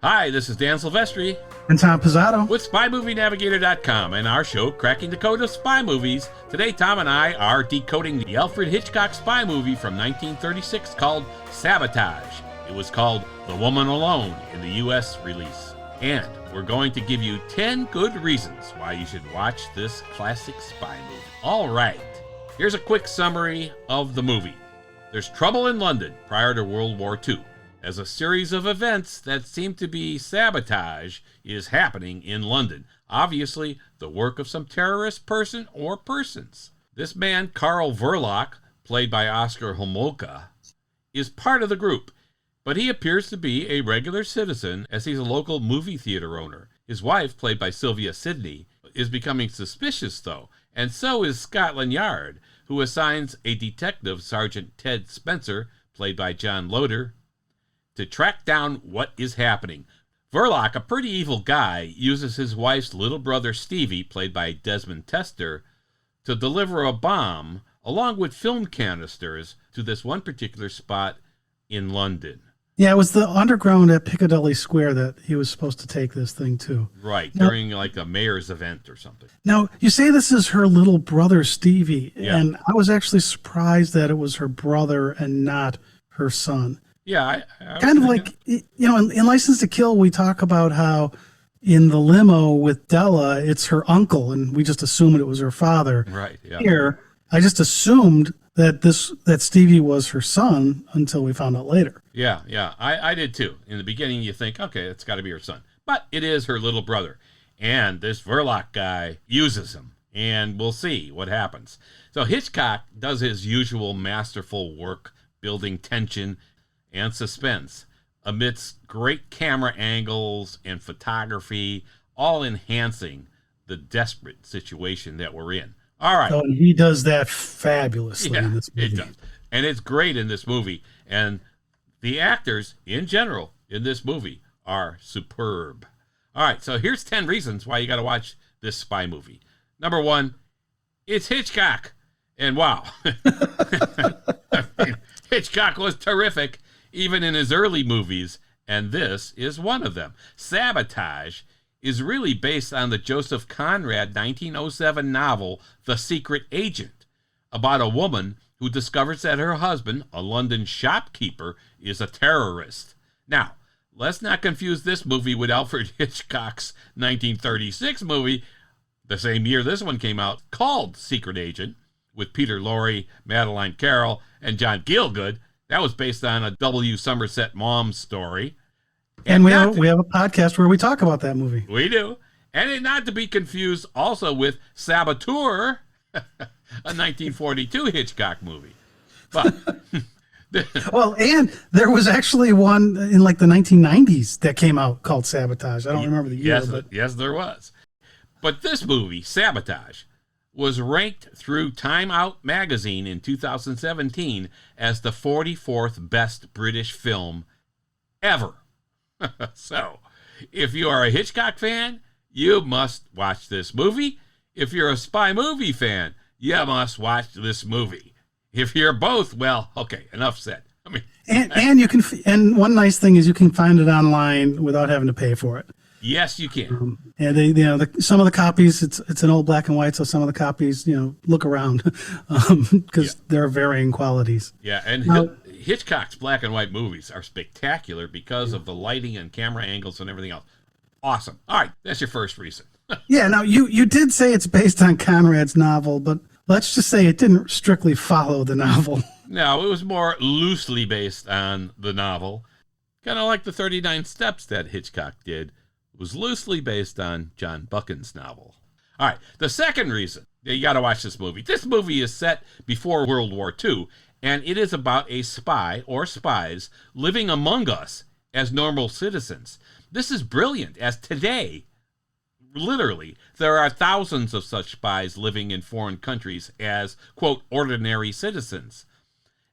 Hi, this is Dan Silvestri And Tom Pizzato. with SpyMovieNavigator.com and our show, Cracking the Code of Spy Movies. Today, Tom and I are decoding the Alfred Hitchcock spy movie from 1936 called Sabotage. It was called The Woman Alone in the U.S. release. And we're going to give you 10 good reasons why you should watch this classic spy movie. All right, here's a quick summary of the movie. There's trouble in London prior to World War II, as a series of events that seem to be sabotage is happening in London. Obviously, the work of some terrorist person or persons. This man, Karl Verloc, played by Oscar Homolka, is part of the group, but he appears to be a regular citizen as he's a local movie theater owner. His wife, played by Sylvia Sidney, is becoming suspicious, though, and so is Scotland Yard, who assigns a detective, Sergeant Ted Spencer, played by John Loder, to track down what is happening. Verloc, a pretty evil guy, uses his wife's little brother Stevie, played by Desmond Tester, to deliver a bomb along with film canisters to this one particular spot in London. Yeah, it was the underground at Piccadilly Square that he was supposed to take this thing to. Right, during like a mayor's event or something. Now, you say this is her little brother Stevie, Yeah. and I was actually surprised that it was her brother and not her son. Yeah, I Kind of like, in License to Kill, we talk about how in the limo with Della, it's her uncle, and we just assumed it was her father. Right, yeah. Here, I just assumed that Stevie was her son until we found out later. Yeah, I did too. In the beginning, you think, okay, it's got to be her son. But it is her little brother. And this Verloc guy uses him. And we'll see what happens. So Hitchcock does his usual masterful work, building tension and suspense amidst great camera angles and photography, all enhancing the desperate situation that we're in. All right. So he does that fabulously in this movie. It does. And it's great in this movie. And the actors, in general, in this movie are superb. All right, so here's 10 reasons why you got to watch this spy movie. Number one, it's Hitchcock. And wow. I mean, Hitchcock was terrific, even in his early movies, and this is one of them. Sabotage is really based on the Joseph Conrad 1907 novel, The Secret Agent, about a woman who discovers that her husband, a London shopkeeper, is a terrorist. Now, let's not confuse this movie with Alfred Hitchcock's 1936 movie, the same year this one came out, called Secret Agent, with Peter Lorre, Madeline Carroll, and John Gielgud. That was based on a W. Somerset Maugham story. And we have a podcast where we talk about that movie. We do. And it not to be confused also with Saboteur, a 1942 Hitchcock movie. But well, and there was actually one in like the 1990s that came out called Sabotage. I don't remember the year. Yes, there was. But this movie, Sabotage, was ranked through Time Out magazine in 2017 as the 44th best British film ever. So, if you are a Hitchcock fan, you must watch this movie. If you're a spy movie fan, you must watch this movie. If you're both, well, okay, enough said. I mean, and you can, and one nice thing is you can find it online without having to pay for it. Yes, you can. And they, some of the copies, it's an old black and white, so some of the copies, look around because there are varying qualities. Yeah, and Hitchcock's black and white movies are spectacular because of the lighting and camera angles and everything else. Awesome. All right, that's your first reason. Yeah, now you did say it's based on Conrad's novel, but let's just say it didn't strictly follow the novel. No, it was more loosely based on the novel, kind of like the 39 Steps that Hitchcock did. Was loosely based on John Buchan's novel. All right, the second reason you got to watch this movie. This movie is set before World War II, and it is about a spy or spies living among us as normal citizens. This is brilliant, as today, literally, there are thousands of such spies living in foreign countries as, quote, ordinary citizens.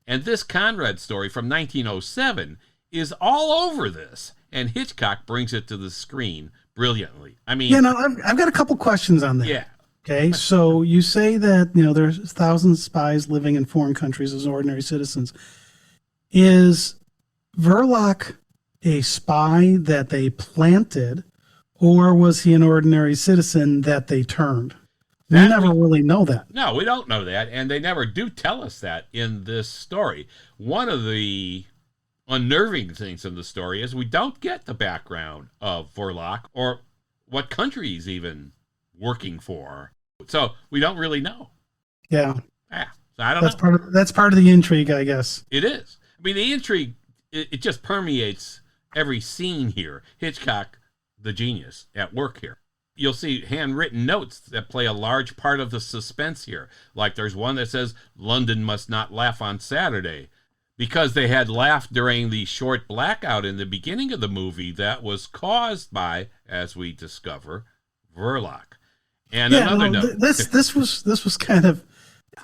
And this Conrad story from 1907 is all over this. And Hitchcock brings it to the screen brilliantly. I mean, I've got a couple questions on that. Yeah. Okay, so you say that there's thousands of spies living in foreign countries as ordinary citizens. Is Verloc a spy that they planted, or was he an ordinary citizen that they turned? We never really know that. No, we don't know that, and they never do tell us that in this story. One of the unnerving things in the story is we don't get the background of Verloc or what country he's even working for. So we don't really know. Yeah. So I don't know. That's part of the intrigue, I guess. It is. I mean, the intrigue, it just permeates every scene here. Hitchcock, the genius, at work here. You'll see handwritten notes that play a large part of the suspense here. Like there's one that says, London must not laugh on Saturday. Because they had laughed during the short blackout in the beginning of the movie that was caused by, as we discover, Verloc. And another note. This was kind of,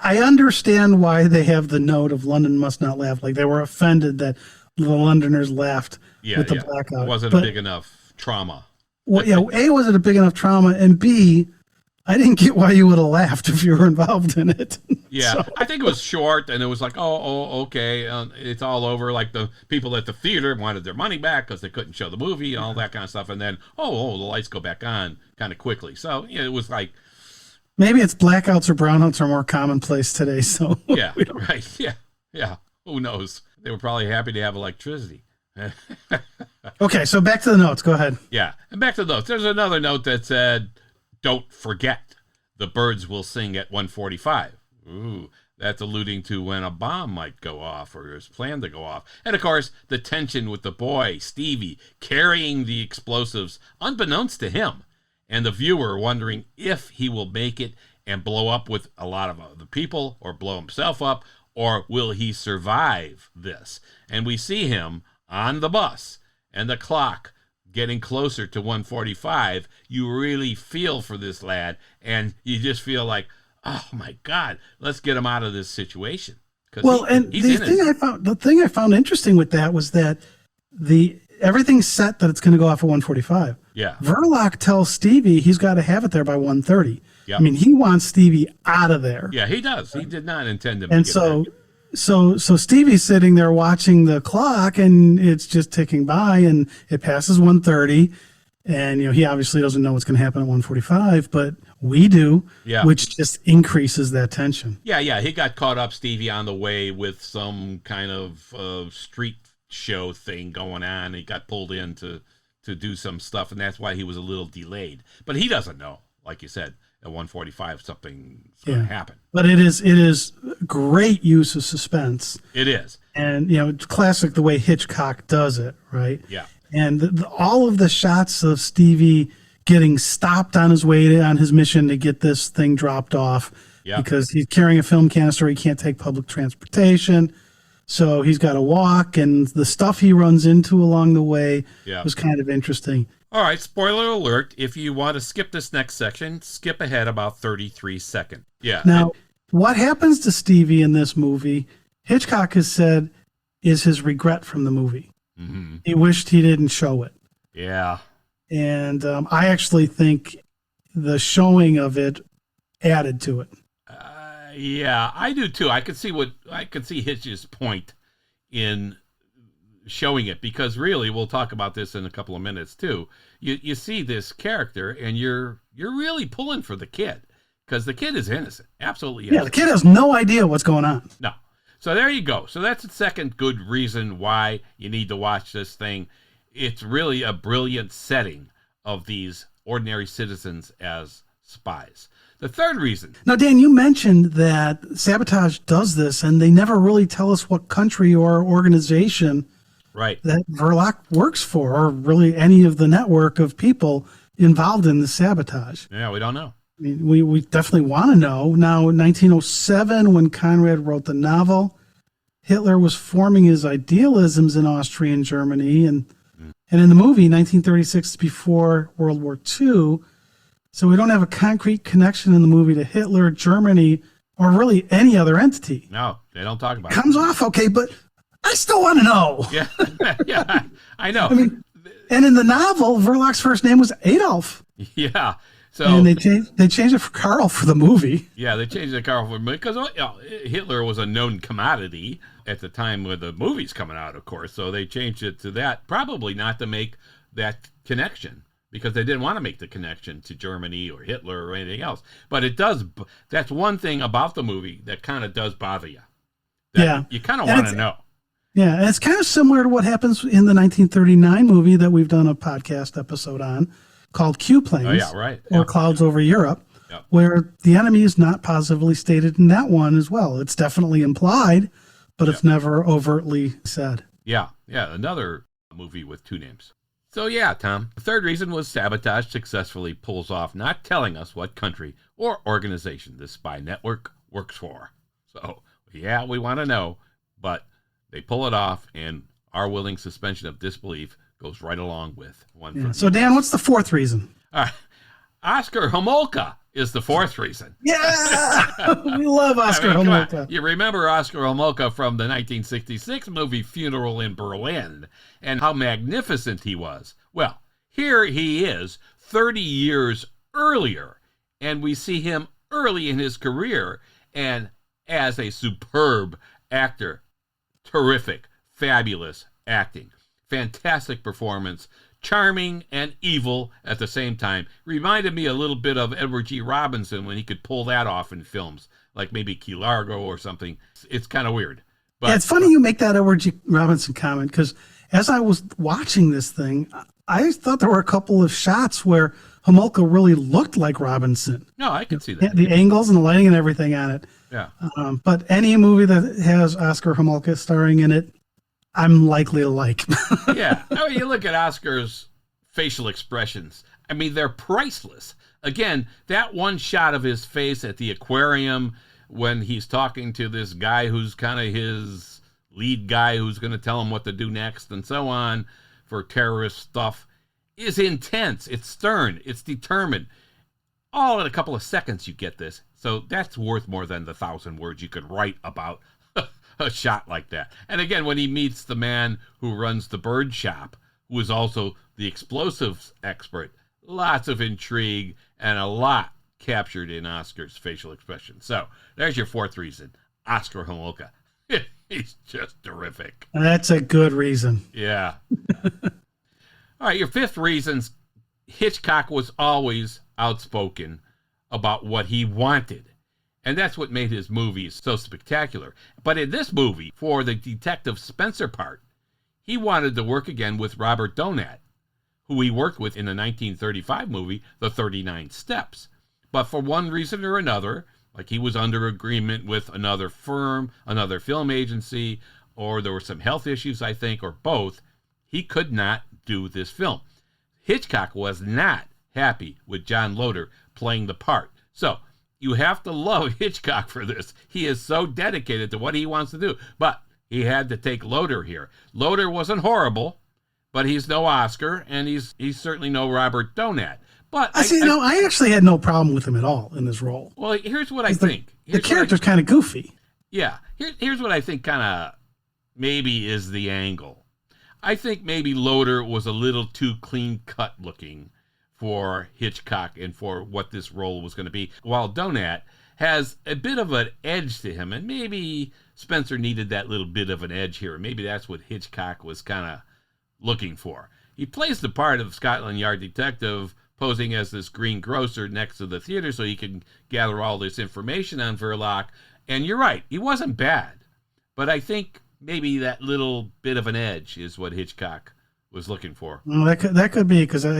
I understand why they have the note of London must not laugh. Like they were offended that the Londoners laughed with the blackout. It wasn't a big enough trauma. Well, yeah, A, was it a big enough trauma? And B, I didn't get why you would have laughed if you were involved in it. Yeah, so. I think it was short, and it was like, okay, it's all over. Like the people at the theater wanted their money back because they couldn't show the movie and all that kind of stuff. And then, the lights go back on kind of quickly. So yeah, it was like... Maybe it's blackouts or brownouts are more commonplace today. So yeah, right. Yeah. Who knows? They were probably happy to have electricity. Okay, so back to the notes. Go ahead. Yeah, and back to the notes. There's another note that said, "Don't forget, the birds will sing at 1:45." Ooh, that's alluding to when a bomb might go off or is planned to go off. And of course, the tension with the boy, Stevie, carrying the explosives unbeknownst to him, and the viewer wondering if he will make it and blow up with a lot of other people or blow himself up, or will he survive this? And we see him on the bus and the clock getting closer to 1:45. You really feel for this lad, and you just feel like, oh my God, let's get him out of this situation. Well, the thing I found interesting with that was that everything's set that it's going to go off at 1:45. Yeah. Verloc tells Stevie he's got to have it there by 1:30. Yep. I mean, he wants Stevie out of there. Yeah, he does. He did not intend him and to get back. So Stevie's sitting there watching the clock, and it's just ticking by, and it passes 1:30, and he obviously doesn't know what's going to happen at 1:45, but we do, which just increases that tension. Yeah, he got caught up, Stevie, on the way with some kind of street show thing going on. He got pulled in to do some stuff, and that's why he was a little delayed. But he doesn't know, like you said, at 1:45 something's going to happen. But it is great use of suspense. It is. And, it's classic the way Hitchcock does it, right? Yeah. And all of the shots of Stevie getting stopped on his way on his mission to get this thing dropped off because he's carrying a film canister. He can't take public transportation. So he's got to walk, and the stuff he runs into along the way was kind of interesting. All right, spoiler alert. If you want to skip this next section, skip ahead about 33 seconds. Yeah. Now, what happens to Stevie in this movie, Hitchcock has said, is his regret from the movie. Mm-hmm. He wished he didn't show it. Yeah. And I actually think the showing of it added to it. Yeah, I do too. I could see Hitch's point in showing it, because really, we'll talk about this in a couple of minutes too. You see this character, and you're really pulling for the kid, because the kid is innocent, absolutely innocent. Yeah, the kid has no idea what's going on. No. So there you go. So that's the second good reason why you need to watch this thing. It's really a brilliant setting of these ordinary citizens as spies. The third reason. Now, Dan, you mentioned that Sabotage does this, and they never really tell us what country or organization that Verloc works for, or really any of the network of people involved in the sabotage. Yeah, we don't know. I mean, we definitely want to know. Now, in 1907, when Conrad wrote the novel, Hitler was forming his idealisms in Austria and Germany, and in the movie, 1936, before World War II. So we don't have a concrete connection in the movie to Hitler, Germany, or really any other entity. No, they don't talk about it. Comes off okay, but I still want to know. Yeah, I know. I mean, and in the novel, Verloc's first name was Adolf. Yeah, So and they changed it for Carl for the movie. Yeah, they changed the Carl for the movie because Hitler was a known commodity at the time when the movie's coming out, of course. So they changed it to that, probably not to make that connection, because they didn't want to make the connection to Germany or Hitler or anything else. But it does. That's one thing about the movie that kind of does bother you. Yeah. You kind of want to know. Yeah, and it's kind of similar to what happens in the 1939 movie that we've done a podcast episode on called Q Planes. Oh, yeah, right. Or Clouds Over Europe, Yep. where the enemy is not positively stated in that one as well. It's definitely implied, but it's never overtly said. Yeah, another movie with two names. So yeah, Tom, the third reason was Sabotage successfully pulls off not telling us what country or organization this spy network works for. So yeah, we want to know, but they pull it off, and our willing suspension of disbelief goes right along with one. Yeah. So Dan, what's the fourth reason? Oscar Homolka is the fourth reason. Yeah, we love Oscar Homolka. You remember Oscar Homolka from the 1966 movie Funeral in Berlin, and how magnificent he was. Well, here he is 30 years earlier, and we see him early in his career, and as a superb actor. Terrific, fabulous acting, fantastic performance, charming and evil at the same time. Reminded me a little bit of Edward G. Robinson when he could pull that off in films, like maybe Key Largo or something. It's kind of weird. But yeah, it's funny you make that Edward G. Robinson comment, because as I was watching this thing, I thought there were a couple of shots where Homolka really looked like Robinson. No, I can see that. The angles and the lighting and everything on it. Yeah. But any movie that has Oscar Homolka starring in it, I'm likely to like. Yeah. I mean, you look at Oscar's facial expressions. I mean, they're priceless. Again, that one shot of his face at the aquarium when he's talking to this guy who's kind of his lead guy who's going to tell him what to do next and so on for terrorist stuff is intense. It's stern. It's determined. All in a couple of seconds you get this. So that's worth more than the 1,000 words you could write about a shot like that. And again, when he meets the man who runs the bird shop, who is also the explosives expert, lots of intrigue and a lot captured in Oscar's facial expression. So there's your fourth reason, Oscar Homolka. He's just terrific. That's a good reason. Yeah. All right, your fifth reason's Hitchcock was always outspoken about what he wanted. And that's what made his movies so spectacular. But in this movie, for the Detective Spencer part, he wanted to work again with Robert Donat, who he worked with in the 1935 movie, The 39 Steps. But for one reason or another, like he was under agreement with another firm, another film agency, or there were some health issues, I think, or both, he could not do this film. Hitchcock was not happy with John Loder playing the part. So you have to love Hitchcock for this. He is so dedicated to what he wants to do. But he had to take Loder here. Loder wasn't horrible, but he's no Oscar, and he's certainly no Robert Donat. But I actually had no problem with him at all in this role. Well, here's what I think. The character's kind of goofy. Yeah. Here's what I think kind of maybe is the angle. I think maybe Loder was a little too clean-cut looking for Hitchcock and for what this role was going to be, while Donat has a bit of an edge to him, and maybe Spencer needed that little bit of an edge here. Maybe that's what Hitchcock was kind of looking for. He plays the part of Scotland Yard detective, posing as this green grocer next to the theater so he can gather all this information on Verloc. And you're right, he wasn't bad. But I think maybe that little bit of an edge is what Hitchcock was looking for. Well, that could be, because I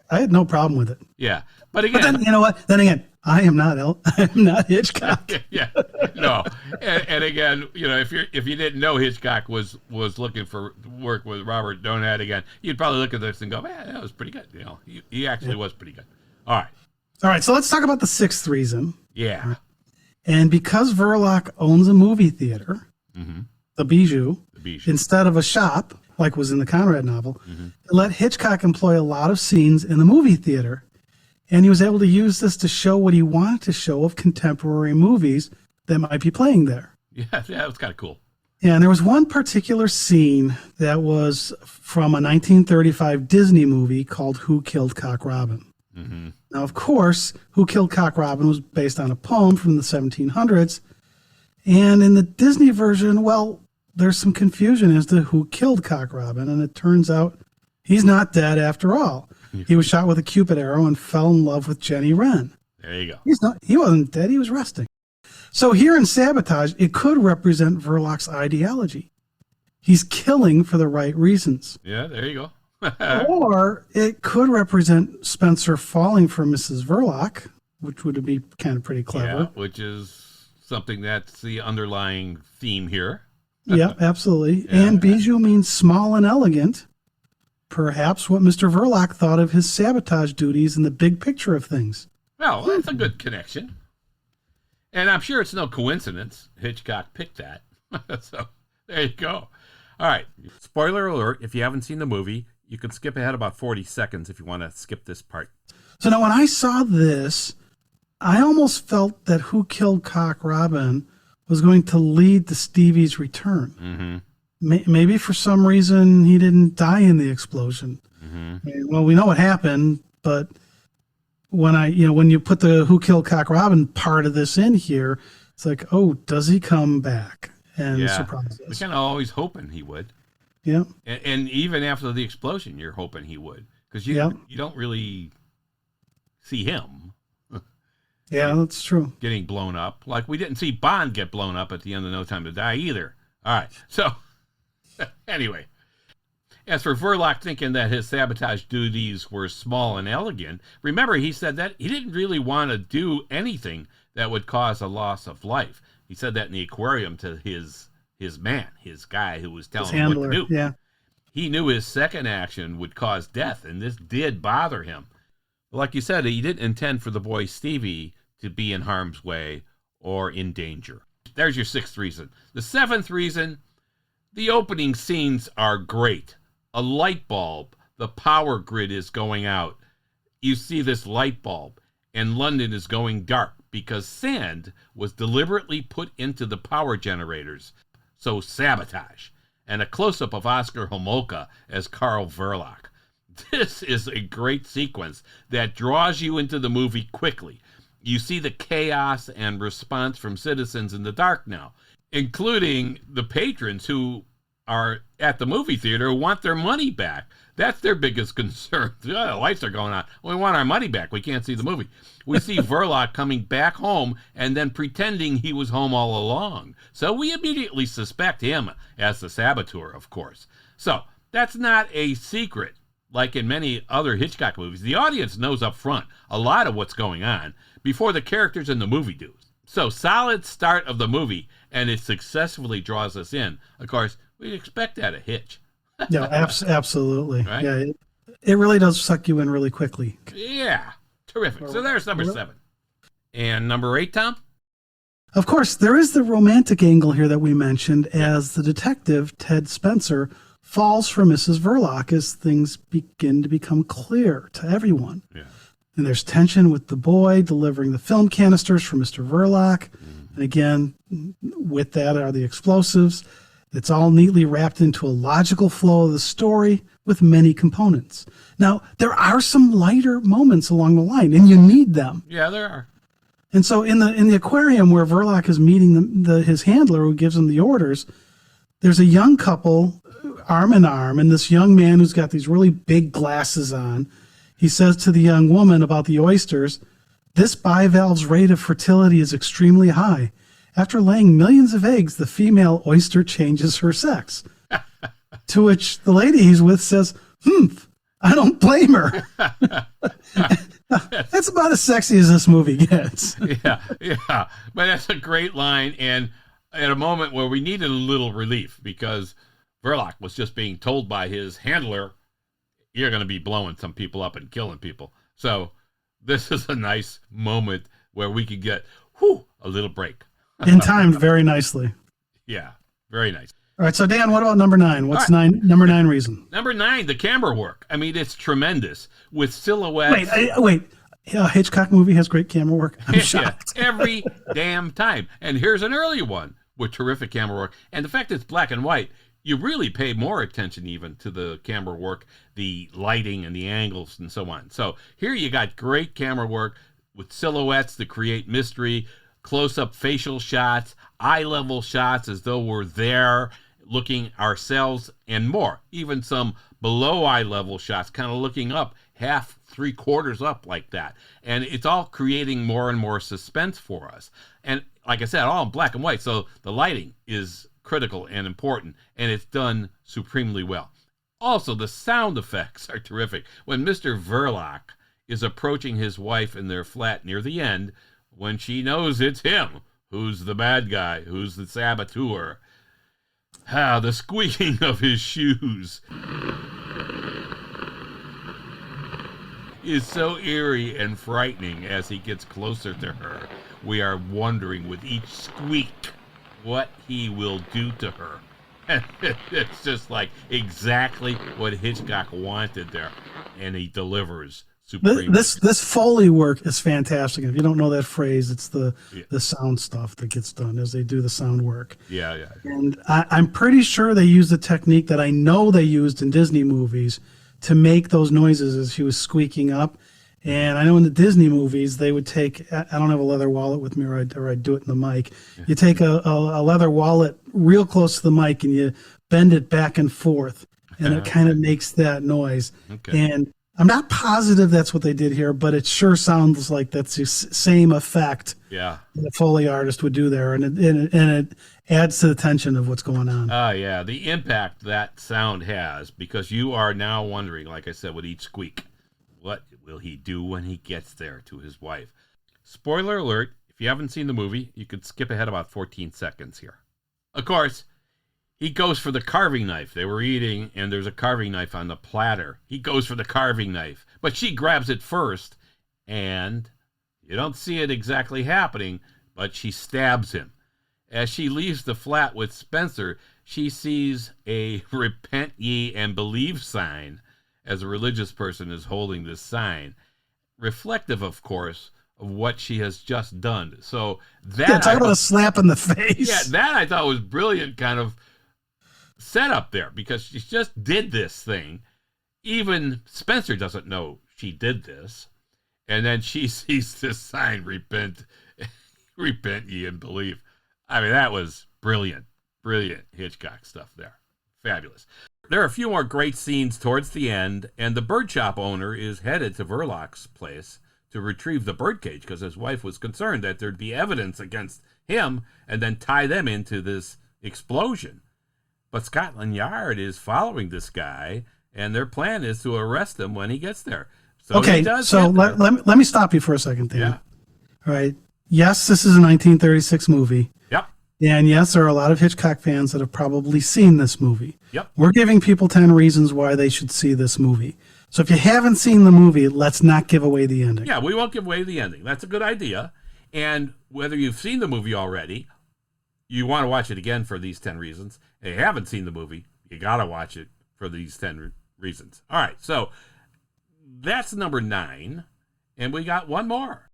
had no problem with it. Yeah, but again, then, you know what? Then again, I am not Hitchcock. Yeah, no, and again, you know, if you didn't know Hitchcock was looking for work with Robert Donat again, you'd probably look at this and go, man, that was pretty good. You know, he actually was pretty good. All right. So let's talk about the sixth reason. Yeah. And because Verloc owns a movie theater, the Bijou, instead of a shop, like was in the Conrad novel, it let Hitchcock employ a lot of scenes in the movie theater. And he was able to use this to show what he wanted to show of contemporary movies that might be playing there. Yeah, that was kind of cool. Yeah, and there was one particular scene that was from a 1935 Disney movie called Who Killed Cock Robin. Now, of course, Who Killed Cock Robin was based on a poem from the 1700s. And in the Disney version, well, there's some confusion as to who killed Cock Robin. And it turns out he's not dead after all. He was shot with a Cupid arrow and fell in love with Jenny Wren. There you go. He wasn't dead. He was resting. So here in Sabotage, it could represent Verloc's ideology. He's killing for the right reasons. Yeah, there you go. Or it could represent Spencer falling for Mrs. Verloc, which would be kind of pretty clever. Yeah, which is something that's the underlying theme here. Yeah, absolutely. Yeah. And bijou means small and elegant. Perhaps what Mr. Verloc thought of his sabotage duties in the big picture of things. Well, that's a good connection. And I'm sure it's no coincidence Hitchcock picked that. So there you go. All right. Spoiler alert, if you haven't seen the movie, you can skip ahead about 40 seconds if you want to skip this part. So now when I saw this, I almost felt that Who Killed Cock Robin was going to lead to Stevie's return. Maybe for some reason he didn't die in the explosion. Well, we know what happened, but when you put the Who Killed Cock Robin part of this in here, it's like, oh, does he come back and surprise us? We're kind of always hoping he would. Yeah. And even after the explosion, you're hoping he would. Because you don't really see him. Yeah, that's true. Getting blown up. Like we didn't see Bond get blown up at the end of No Time to Die either. All right. So anyway, as for Verloc thinking that his sabotage duties were small and elegant, remember he said that he didn't really want to do anything that would cause a loss of life. He said that in the aquarium to his man, his guy who was telling him what to do. Yeah. He knew his second action would cause death, and this did bother him. Like you said, he didn't intend for the boy Stevie to be in harm's way or in danger. There's your sixth reason. The seventh reason, the opening scenes are great. A light bulb, the power grid is going out. You see this light bulb, and London is going dark because sand was deliberately put into the power generators. So sabotage. And a close-up of Oscar Homolka as Carl Verloc. This is a great sequence that draws you into the movie quickly. You see the chaos and response from citizens in the dark now, including the patrons who are at the movie theater who want their money back. That's their biggest concern. The lights are going on. We want our money back. We can't see the movie. We see Verloc coming back home and then pretending he was home all along. So we immediately suspect him as the saboteur, of course. So that's not a secret. Like in many other Hitchcock movies, the audience knows up front a lot of what's going on before the characters in the movie do. So solid start of the movie, and it successfully draws us in. Of course, we'd expect that at Hitch. Yeah, absolutely. Right? Yeah, it really does suck you in really quickly. Yeah, terrific. So there's number 7. And number 8, Tom? Of course, there is the romantic angle here that we mentioned as the detective, Ted Spencer, falls for Mrs. Verloc as things begin to become clear to everyone. Yeah. And there's tension with the boy delivering the film canisters for Mr. Verloc. And again, with that are the explosives. It's all neatly wrapped into a logical flow of the story with many components. Now, there are some lighter moments along the line, and you need them. Yeah, there are. And so in the aquarium where Verloc is meeting his handler who gives him the orders, there's a young couple arm in arm, and this young man who's got these really big glasses on, he says to the young woman about the oysters, "This bivalve's rate of fertility is extremely high. After laying millions of eggs, the female oyster changes her sex." To which the lady he's with says, I don't blame her. That's about as sexy as this movie gets. Yeah. But that's a great line, and at a moment where we needed a little relief because Verloc was just being told by his handler, you're going to be blowing some people up and killing people. So this is a nice moment where we could get a little break. And timed very nicely. Yeah, very nice. All right, so Dan, what about number 9? What's number 9 reason? Number 9, the camera work. I mean, it's tremendous with silhouettes. Wait. A Hitchcock movie has great camera work. I'm shocked. Every damn time. And here's an earlier one with terrific camera work. And the fact it's black and white you really pay more attention even to the camera work, the lighting and the angles and so on. So here you got great camera work with silhouettes to create mystery, close-up facial shots, eye-level shots as though we're there looking ourselves, and more. Even some below eye level shots, kind of looking up, half, 3/4 up like that. And it's all creating more and more suspense for us. And like I said, all in black and white. So the lighting is critical and important, and it's done supremely well. Also, the sound effects are terrific. When Mr. Verloc is approaching his wife in their flat near the end, when she knows it's him who's the bad guy, who's the saboteur, the squeaking of his shoes is so eerie and frightening as he gets closer to her. We are wondering with each squeak what he will do to her. And it's just like exactly what Hitchcock wanted there, and he delivers supremely. This Foley work is fantastic. If you don't know that phrase, it's the sound stuff that gets done as they do the sound work. Yeah. And I'm pretty sure they used a technique that I know they used in Disney movies to make those noises as she was squeaking up. And I know in the Disney movies, they would take, I don't have a leather wallet with me, or I'd do it in the mic. You take a leather wallet real close to the mic and you bend it back and forth, and it kind of makes that noise. Okay. And I'm not positive that's what they did here, but it sure sounds like that's the same effect Yeah. the Foley artist would do there. And it adds to the tension of what's going on. Yeah. The impact that sound has, because you are now wondering, like I said, with each squeak, what will he do when he gets there to his wife? Spoiler alert, if you haven't seen the movie, you could skip ahead about 14 seconds here. Of course, he goes for the carving knife. They were eating, and there's a carving knife on the platter. He goes for the carving knife, but she grabs it first, and you don't see it exactly happening, but she stabs him. As she leaves the flat with Spencer, she sees a repent ye and believe sign, as a religious person is holding this sign, reflective, of course, of what she has just done. So that talk about a slap in the face. Yeah, that I thought was brilliant kind of setup there, because she just did this thing. Even Spencer doesn't know she did this. And then she sees this sign, repent ye and believe. I mean, that was brilliant Hitchcock stuff there. Fabulous. There are a few more great scenes towards the end, and the bird shop owner is headed to Verloc's place to retrieve the birdcage because his wife was concerned that there'd be evidence against him and then tie them into this explosion. But Scotland Yard is following this guy, and their plan is to arrest him when he gets there. So okay, so let me stop you for a second, Dan. Yeah. All right. Yes, this is a 1936 movie. Yep. And yes, there are a lot of Hitchcock fans that have probably seen this movie. Yep. We're giving people 10 reasons why they should see this movie. So if you haven't seen the movie, let's not give away the ending. Yeah, we won't give away the ending. That's a good idea. And whether you've seen the movie already, you want to watch it again for these 10 reasons. If you haven't seen the movie, you got to watch it for these 10 reasons. All right, so that's number 9. And we got one more.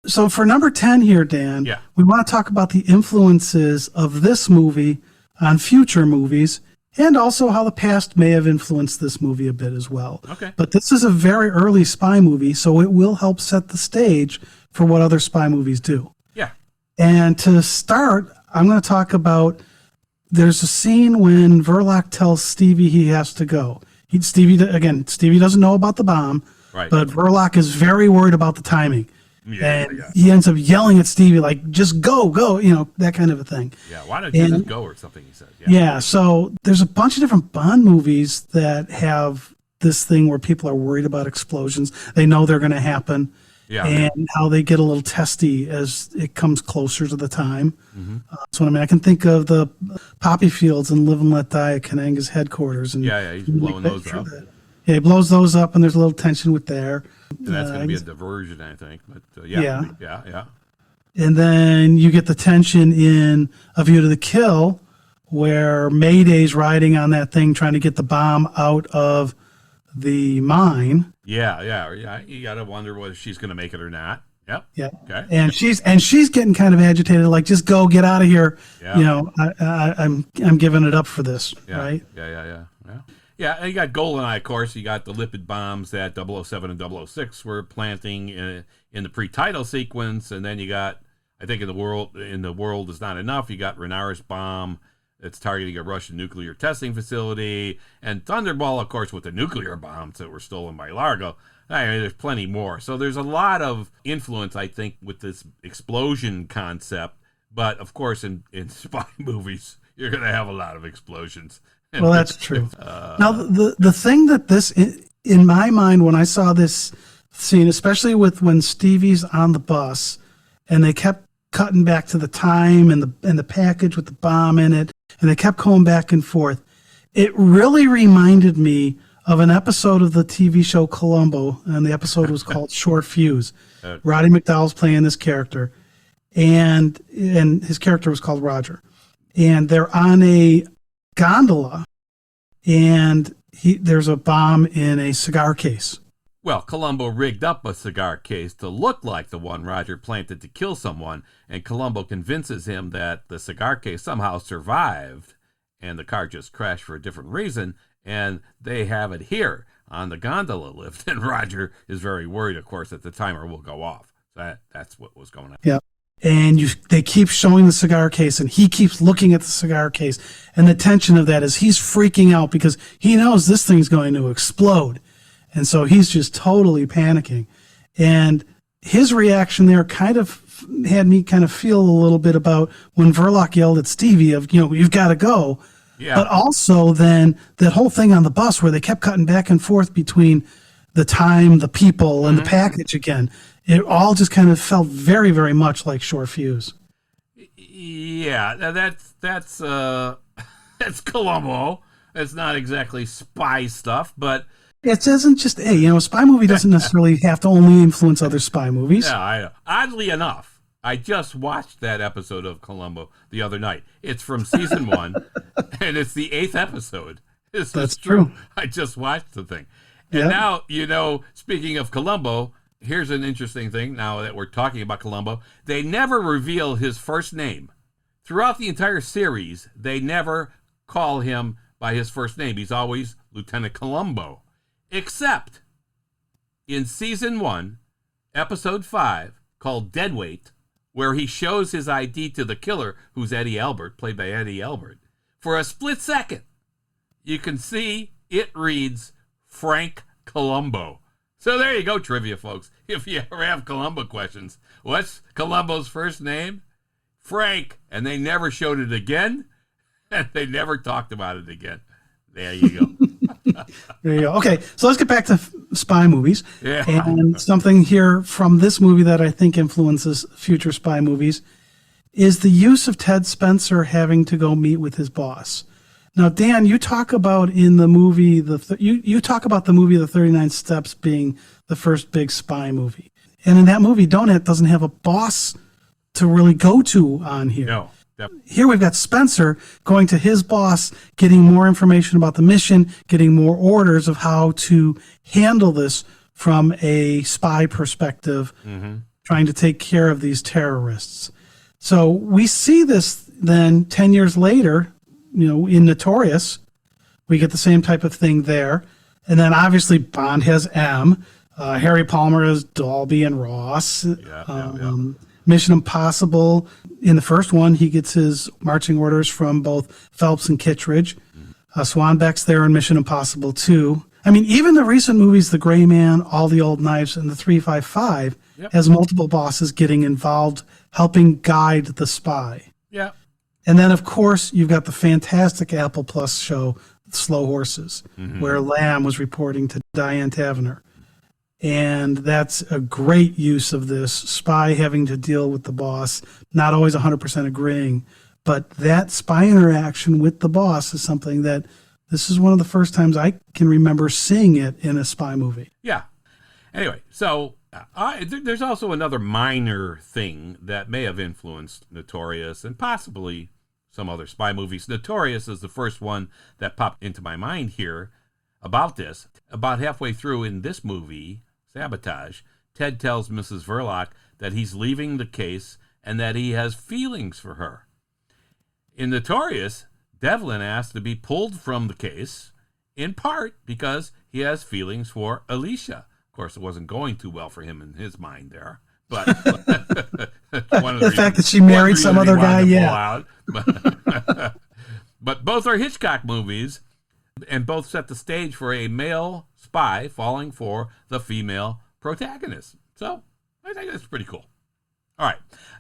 So for number 10 here, Dan, we want to talk about the influences of this movie on future movies, and also how the past may have influenced this movie a bit as well. Okay. But this is a very early spy movie, so it will help set the stage for what other spy movies do. Yeah. And to start, I'm going to talk about, there's a scene when Verloc tells Stevie he has to go. Stevie doesn't know about the bomb, right, but Verloc is very worried about the timing. Yeah, and he ends up yelling at Stevie, like, just go, that kind of a thing. Yeah, why don't you just go or something, he says. Yeah, so there's a bunch of different Bond movies that have this thing where people are worried about explosions. They know they're going to happen, and how they get a little testy as it comes closer to the time. Mm-hmm. So, I can think of the poppy fields and Live and Let Die at Kananga's headquarters. And he's blowing those up. Yeah, he blows those up, and there's a little tension with there. And that's going to be a diversion, I think. But yeah. And then you get the tension in A View to the Kill, where Mayday's riding on that thing trying to get the bomb out of the mine. Yeah. You got to wonder whether she's going to make it or not. Yep. Yeah. Okay. And she's getting kind of agitated, like, just go, get out of here. Yeah. You know, I'm giving it up for this, Yeah. right? Yeah. Yeah, and you got GoldenEye, of course. You got the lipid bombs that 007 and 006 were planting in the pre-title sequence, and then you got, I think, in the world is not enough. You got Renara's bomb that's targeting a Russian nuclear testing facility, and Thunderball, of course, with the nuclear bombs that were stolen by Largo. I mean, there's plenty more. So there's a lot of influence, I think, with this explosion concept. But of course, in spy movies, you're going to have a lot of explosions. Well, that's true. Now, the thing that this, in my mind, when I saw this scene, especially with when Stevie's on the bus, and they kept cutting back to the time and the package with the bomb in it, and they kept going back and forth, it really reminded me of an episode of the TV show Columbo, and the episode was called Short Fuse. Roddy McDowall's playing this character, and his character was called Roger. And they're on a gondola, and there's a bomb in a cigar case. Well, Columbo rigged up a cigar case to look like the one Roger planted to kill someone, and Columbo convinces him that the cigar case somehow survived, and the car just crashed for a different reason, and they have it here on the gondola lift, and Roger is very worried, of course, that the timer will go off. That's what was going on. Yeah. And they keep showing the cigar case, and he keeps looking at the cigar case. And the tension of that is he's freaking out because he knows this thing's going to explode. And so he's just totally panicking. And his reaction there kind of had me kind of feel a little bit about when Verloc yelled at Stevie of, you've got to go. Yeah. But also then that whole thing on the bus where they kept cutting back and forth between the time, the people, and the package again. It all just kind of felt very, very much like Short Fuse. Yeah, that's Columbo. It's not exactly spy stuff, but it doesn't just, a spy movie doesn't necessarily have to only influence other spy movies. Yeah, I know. Oddly enough, I just watched that episode of Columbo the other night. It's from season 1, and it's the 8th episode. That's true. I just watched the thing. And now, speaking of Columbo, here's an interesting thing now that we're talking about Columbo. They never reveal his first name. Throughout the entire series, they never call him by his first name. He's always Lieutenant Columbo. Except in season 1, episode 5, called Deadweight, where he shows his ID to the killer, who's Eddie Albert, played by Eddie Albert. For a split second, you can see it reads Frank Columbo. So there you go, trivia folks. If you ever have Columbo questions, what's Columbo's first name? Frank. And they never showed it again, and they never talked about it again. There you go. There you go. Okay, so let's get back to spy movies. Yeah. And something here from this movie that I think influences future spy movies is the use of Ted Spencer having to go meet with his boss. Now, Dan, you talk about in the movie you talk about the movie The 39 Steps being the first big spy movie, and in that movie, Donut doesn't have a boss to really go to on here. No. Here we've got Spencer going to his boss, getting more information about the mission, getting more orders of how to handle this from a spy perspective, trying to take care of these terrorists. So we see this then 10 years later, in Notorious, we get the same type of thing there. And then obviously Bond has M. Harry Palmer has Dalby and Ross. Mission Impossible. In the first one, he gets his marching orders from both Phelps and Kittredge. Swanbeck's there in Mission Impossible 2. I mean, even the recent movies, The Gray Man, All the Old Knives, and The 355, has multiple bosses getting involved, helping guide the spy. Yeah. And then, of course, you've got the fantastic Apple Plus show, Slow Horses, where Lamb was reporting to Diane Taverner. And that's a great use of this spy having to deal with the boss, not always 100% agreeing, but that spy interaction with the boss is something that this is one of the first times I can remember seeing it in a spy movie. Yeah. Anyway, so there's also another minor thing that may have influenced Notorious and possibly some other spy movies. Notorious is the first one that popped into my mind here about this. About halfway through in this movie, Sabotage, Ted tells Mrs. Verloc that he's leaving the case and that he has feelings for her. In Notorious, Devlin asked to be pulled from the case, in part because he has feelings for Alicia. Of course, it wasn't going too well for him in his mind there. But one of the fact that she married some other guy, yeah. But both are Hitchcock movies, and both set the stage for a male spy falling for the female protagonist. So I think that's pretty cool. All right.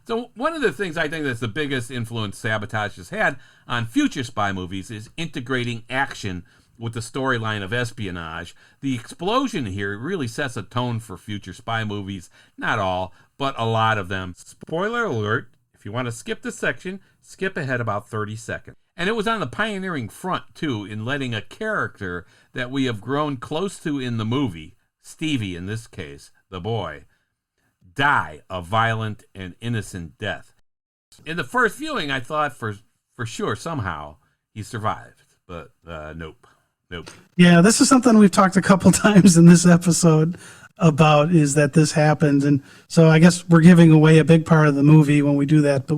So one of the things I think that's the biggest influence Sabotage has had on future spy movies is integrating action with the storyline of espionage. The explosion here really sets a tone for future spy movies. Not all, but a lot of them. Spoiler alert, if you want to skip this section, skip ahead about 30 seconds. And it was on the pioneering front, too, in letting a character that we have grown close to in the movie, Stevie in this case, the boy, die a violent and innocent death. In the first viewing, I thought for sure somehow he survived, but nope. Yeah, this is something we've talked a couple times in this episode about, is that this happened. And so I guess we're giving away a big part of the movie when we do that, but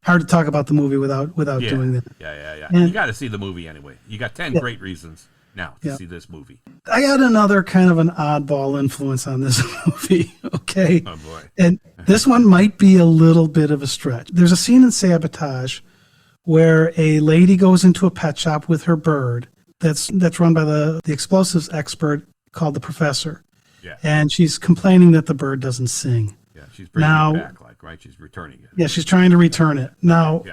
hard to talk about the movie without doing that. Yeah. And, you got to see the movie anyway. You got 10 great reasons now to see this movie. I got another kind of an oddball influence on this movie, okay? Oh, boy. And this one might be a little bit of a stretch. There's a scene in Sabotage where a lady goes into a pet shop with her bird that's run by the explosives expert called the Professor. Yeah. And she's complaining that the bird doesn't sing. Yeah, she's bringing it back, right? She's returning it. Yeah, she's trying to return it. Now,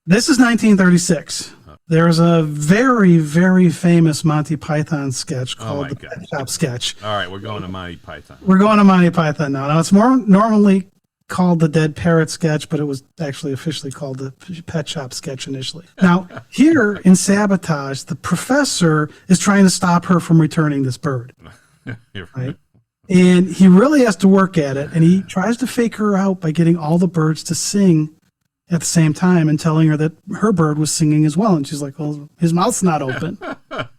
this is 1936. There's a very, very famous Monty Python sketch called the Pet Shop Sketch. All right, we're going to Monty Python. We're going to Monty Python now. Now, it's more normally called the Dead Parrot Sketch, but it was actually officially called the Pet Shop Sketch initially. Now, here in Sabotage, the professor is trying to stop her from returning this bird. Right? And he really has to work at it, and he tries to fake her out by getting all the birds to sing at the same time and telling her that her bird was singing as well. And she's like, well, his mouth's not open.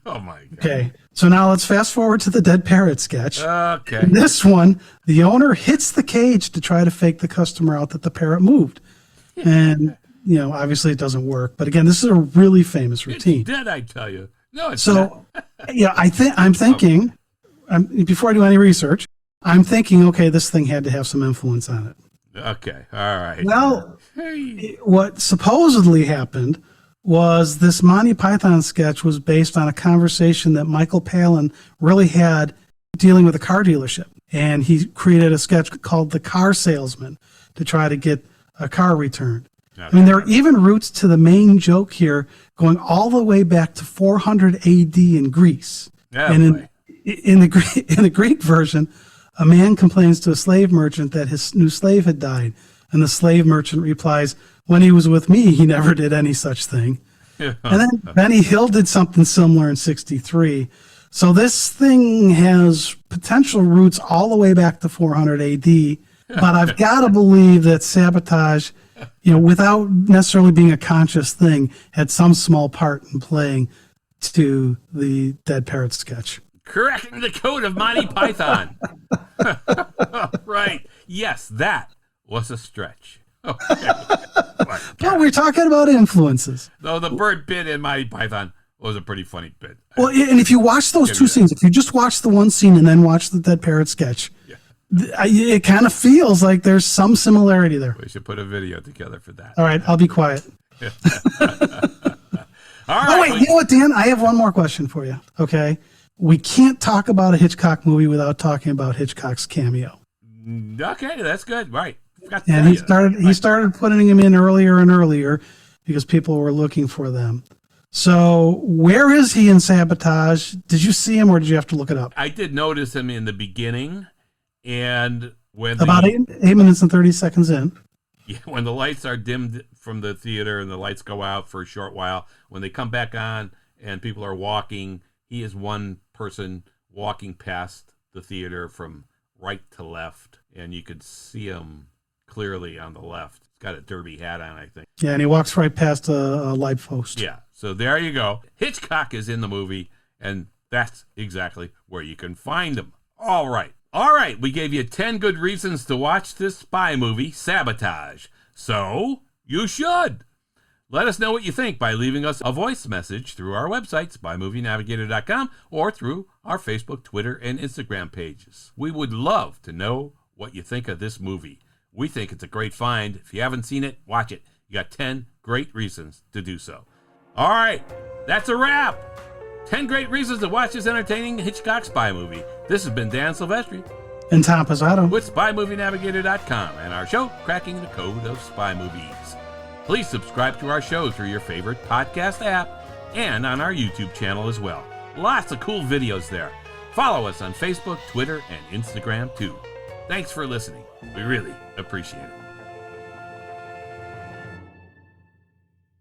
Oh, my God. Okay, so now let's fast forward to the Dead Parrot Sketch. Okay. In this one, the owner hits the cage to try to fake the customer out that the parrot moved. And, obviously it doesn't work. But again, this is a really famous routine. It's dead, I tell you. No, it's not. Yeah, I'm thinking, before I do any research, I'm thinking, okay, this thing had to have some influence on it. Okay, all right. Well, what supposedly happened was this Monty Python sketch was based on a conversation that Michael Palin really had dealing with a car dealership. And he created a sketch called The Car Salesman to try to get a car returned. Okay. I mean, there are even roots to the main joke here going all the way back to 400 AD in Greece. Yeah, and in the Greek version, a man complains to a slave merchant that his new slave had died. And the slave merchant replies, when he was with me, he never did any such thing. And then Benny Hill did something similar in 1963. So this thing has potential roots all the way back to 400 AD. But I've got to believe that Sabotage, without necessarily being a conscious thing, had some small part in playing to the Dead Parrot Sketch. Cracking the code of Monty Python. Right. Yes, that was a stretch. Okay. Well, we're talking about influences. Though the bird bit in Monty Python was a pretty funny bit. Well, and if you watch those two scenes, if you just watch the one scene and then watch the Dead Parrot Sketch, it kind of feels like there's some similarity there. We should put a video together for that. All right, I'll be quiet. All right. Oh, wait, you know what, Dan? I have one more question for you, okay? We can't talk about a Hitchcock movie without talking about Hitchcock's cameo. Okay, that's good. Right. And he started putting him in earlier and earlier because people were looking for them. So where is he in Sabotage? Did you see him or did you have to look it up? I did notice him in the beginning, and when about 8 minutes and 30 seconds in. Yeah, when the lights are dimmed from the theater and the lights go out for a short while, when they come back on and people are walking, he is one person walking past the theater from right to left, and you could see him clearly on the left. He's got a derby hat on, I think. Yeah, and he walks right past a light post. Yeah, so there you go. Hitchcock is in the movie, and that's exactly where you can find him. All right, All right, we gave you 10 good reasons to watch this spy movie, Sabotage. So, you should. Let us know what you think by leaving us a voice message through our website, spymovienavigator.com, or through our Facebook, Twitter, and Instagram pages. We would love to know what you think of this movie. We think it's a great find. If you haven't seen it, watch it. You got 10 great reasons to do so. All right, that's a wrap. 10 great reasons to watch this entertaining Hitchcock spy movie. This has been Dan Silvestri And Tom Pizzato with SpyMovieNavigator.com and our show, Cracking the Code of Spy Movies. Please subscribe to our show through your favorite podcast app and on our YouTube channel as well. Lots of cool videos there. Follow us on Facebook, Twitter, and Instagram too. Thanks for listening. We really appreciate it.